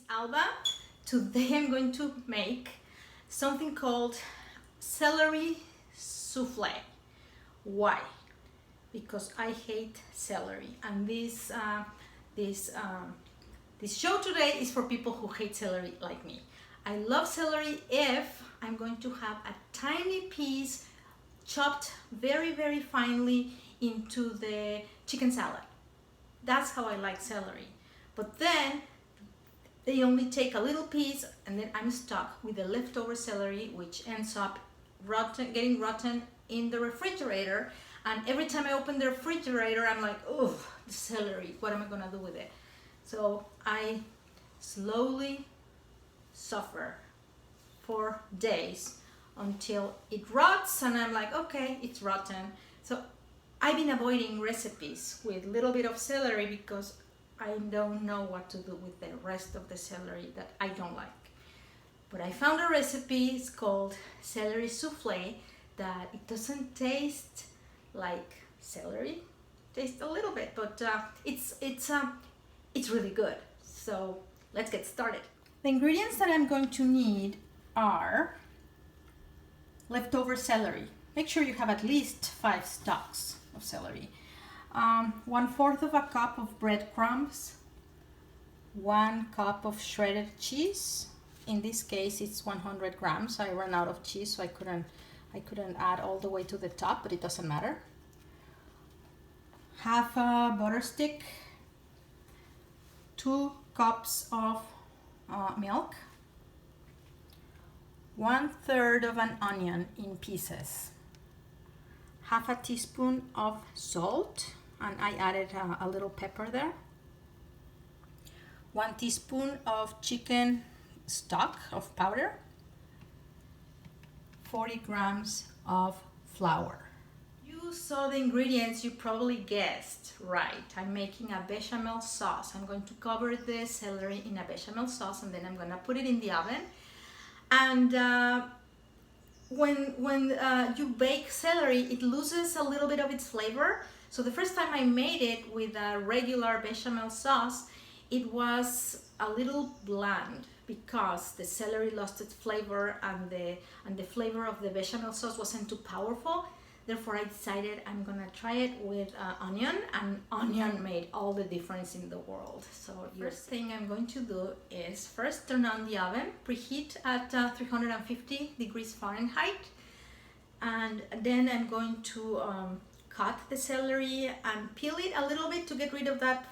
Alba. Today I'm going to make something called celery souffle. Why? Because I hate celery, and this show today is for people who hate celery like me. I love celery if I'm going to have a tiny piece chopped very finely into the chicken salad. That's how I like celery. But then they only take a little piece, and then I'm stuck with the leftover celery, which ends up getting rotten in the refrigerator. And every time I open the refrigerator, I'm like, oh, the celery, what am I gonna do with it? So I slowly suffer for days until it rots, and I'm like, okay, it's rotten. So I've been avoiding recipes with a little bit of celery because I don't know what to do with the rest of the celery that I don't like. But I found a recipe, it's called Celery Souffle, that it doesn't taste like celery. It tastes a little bit, but it's really good. So let's get started. The ingredients that I'm going to need are leftover celery. Make sure you have at least 5 stalks of celery. 1/4 of a cup of breadcrumbs, 1 cup of shredded cheese. In this case, it's 100 grams. I ran out of cheese, so I couldn't add all the way to the top, but it doesn't matter. Half a butter stick, 2 cups of milk, 1/3 of an onion in pieces, half a teaspoon of salt, and I added a little pepper there, 1 teaspoon of chicken stock of powder, 40 grams of flour. You saw the ingredients, you probably guessed right. I'm making a bechamel sauce. I'm going to cover the celery in a bechamel sauce, and then I'm gonna put it in the oven. And when you bake celery, it loses a little bit of its flavor. So the first time I made it with a regular bechamel sauce, it was a little bland because the celery lost its flavor, and the flavor of the bechamel sauce wasn't too powerful. Therefore, I decided I'm gonna try it with onion, and onion made all the difference in the world. So the first thing I'm going to do is first turn on the oven, preheat at 350 degrees Fahrenheit, and then I'm going to cut the celery and peel it a little bit to get rid of that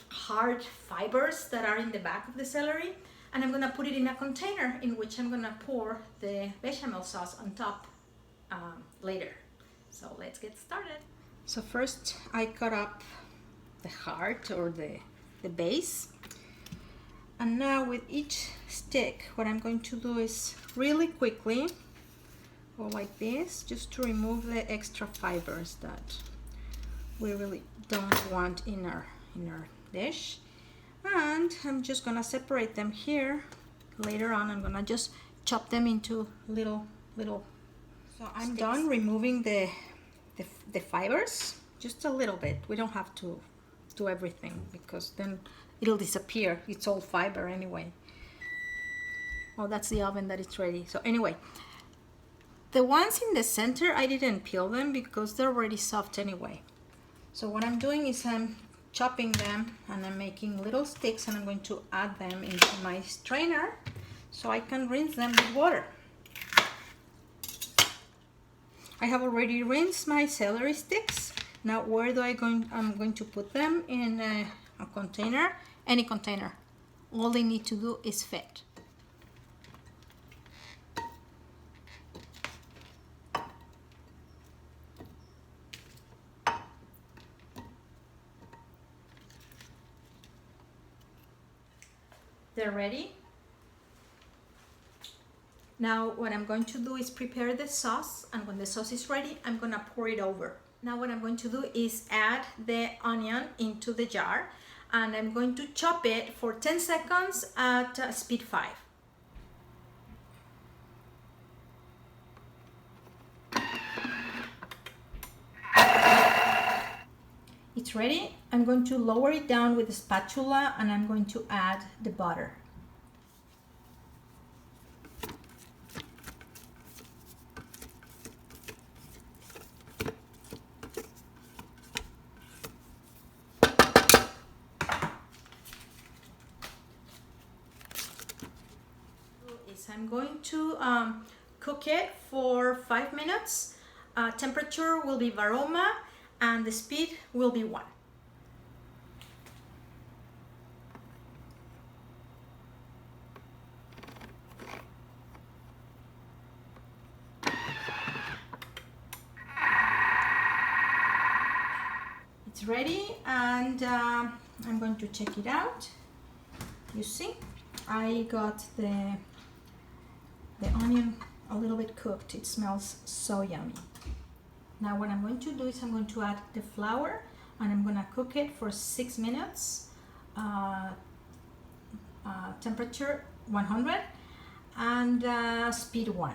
hard fibers that are in the back of the celery. And I'm gonna put it in a container in which I'm gonna pour the bechamel sauce on top later. So let's get started. So first I cut up the heart, or the base. And now with each stick, what I'm going to do is really quickly go like this, just to remove the extra fibers that we really don't want in our dish. And I'm just gonna separate them here. Later on, I'm gonna just chop them into little. So I'm done removing the fibers, just a little bit. We don't have to do everything because then it'll disappear. It's all fiber anyway. Oh, that's the oven that it's ready. So anyway, the ones in the center, I didn't peel them because they're already soft anyway. So what I'm doing is I'm chopping them, and I'm making little sticks, and I'm going to add them into my strainer so I can rinse them with water. I have already rinsed my celery sticks. Now I'm going to put them in a container, any container. All they need to do is fit. They're ready. Now what I'm going to do is prepare the sauce, and when the sauce is ready, I'm gonna pour it over. Now what I'm going to do is add the onion into the jar, and I'm going to chop it for 10 seconds at speed 5. It's ready. I'm going to lower it down with a spatula and I'm going to add the butter. I'm going to cook it for 5 minutes. Temperature will be varoma and the speed will be 1. It's ready and I'm going to check it out. You see, I got the onion a little bit cooked. It smells so yummy. Now what I'm going to do is I'm going to add the flour and I'm going to cook it for 6 minutes. Temperature 100 and speed 1.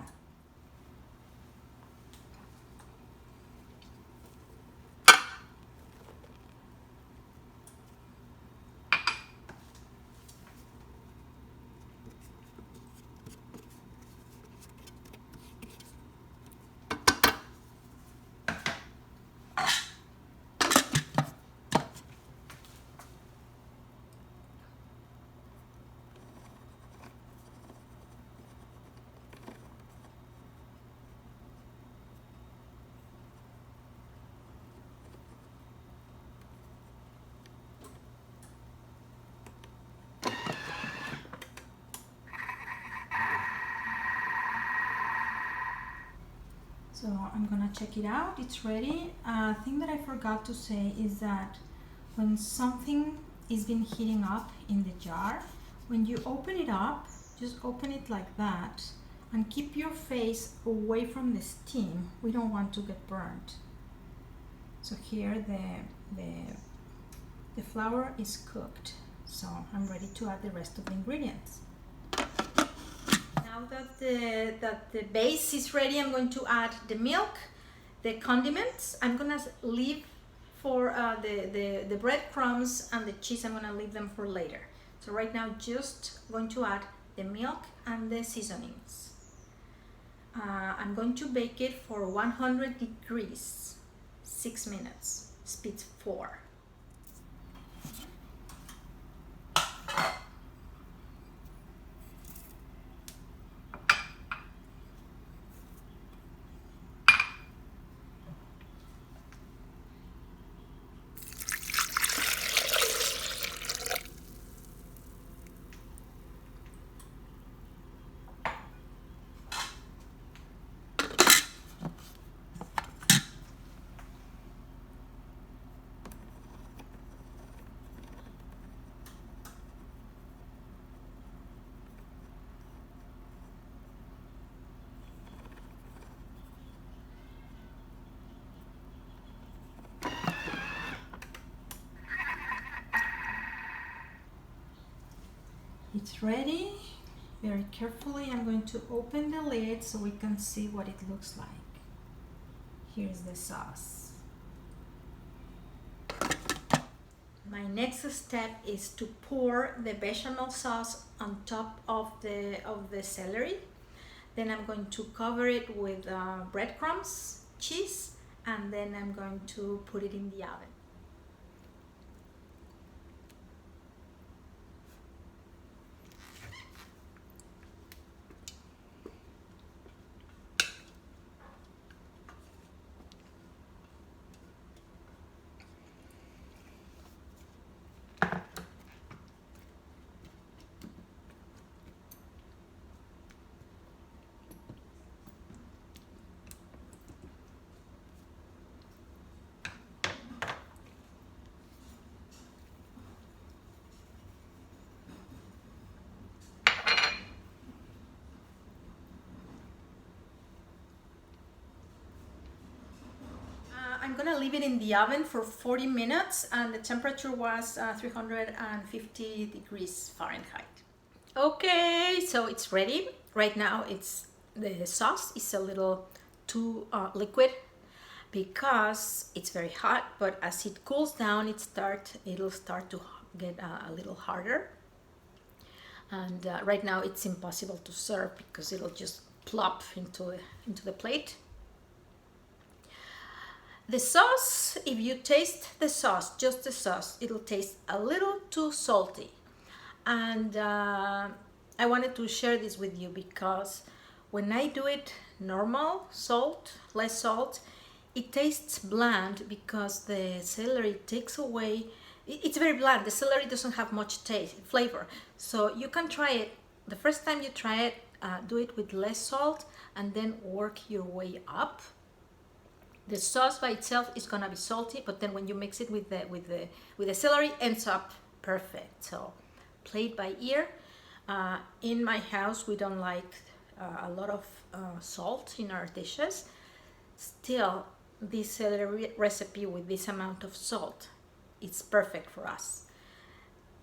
So I'm gonna check it out. It's ready. Thing that I forgot to say is that when something is been heating up in the jar, when you open it up, just open it like that and keep your face away from the steam. We don't want to get burnt. So here the flour is cooked. So I'm ready to add the rest of the ingredients. Now that the base is ready, I'm going to add the milk, the condiments. I'm gonna leave for the breadcrumbs and the cheese. I'm gonna leave them for later. So right now, just going to add the milk and the seasonings. I'm going to bake it for 100 degrees, 6 minutes, speed 4. It's ready. Very carefully, I'm going to open the lid so we can see what it looks like. Here's the sauce. My next step is to pour the bechamel sauce on top of the celery. Then I'm going to cover it with breadcrumbs, cheese, and then I'm going to put it in the oven. I'm gonna leave it in the oven for 40 minutes and the temperature was 350 degrees Fahrenheit. Okay, so it's ready. Right now the sauce is a little too liquid because it's very hot, but as it cools down, it'll start to get a little harder. And right now it's impossible to serve because it'll just plop into the plate. The sauce, if you taste the sauce, just the sauce, it'll taste a little too salty. And I wanted to share this with you because when I do it normal, less salt, it tastes bland because the celery takes away, it's very bland. The celery doesn't have much flavor. So you can try it, the first time you try it, do it with less salt and then work your way up. The sauce by itself is gonna be salty, but then when you mix it with the celery, ends up perfect. So play it by ear. In my house, we don't like a lot of salt in our dishes. Still, this celery recipe with this amount of salt, it's perfect for us.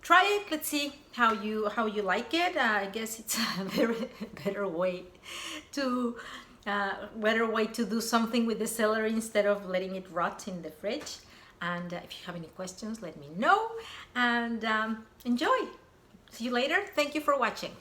Try it. Let's see how you like it. I guess it's a very better way to do something with the celery instead of letting it rot in the fridge. And if you have any questions, let me know, and enjoy. See you later. Thank you for watching.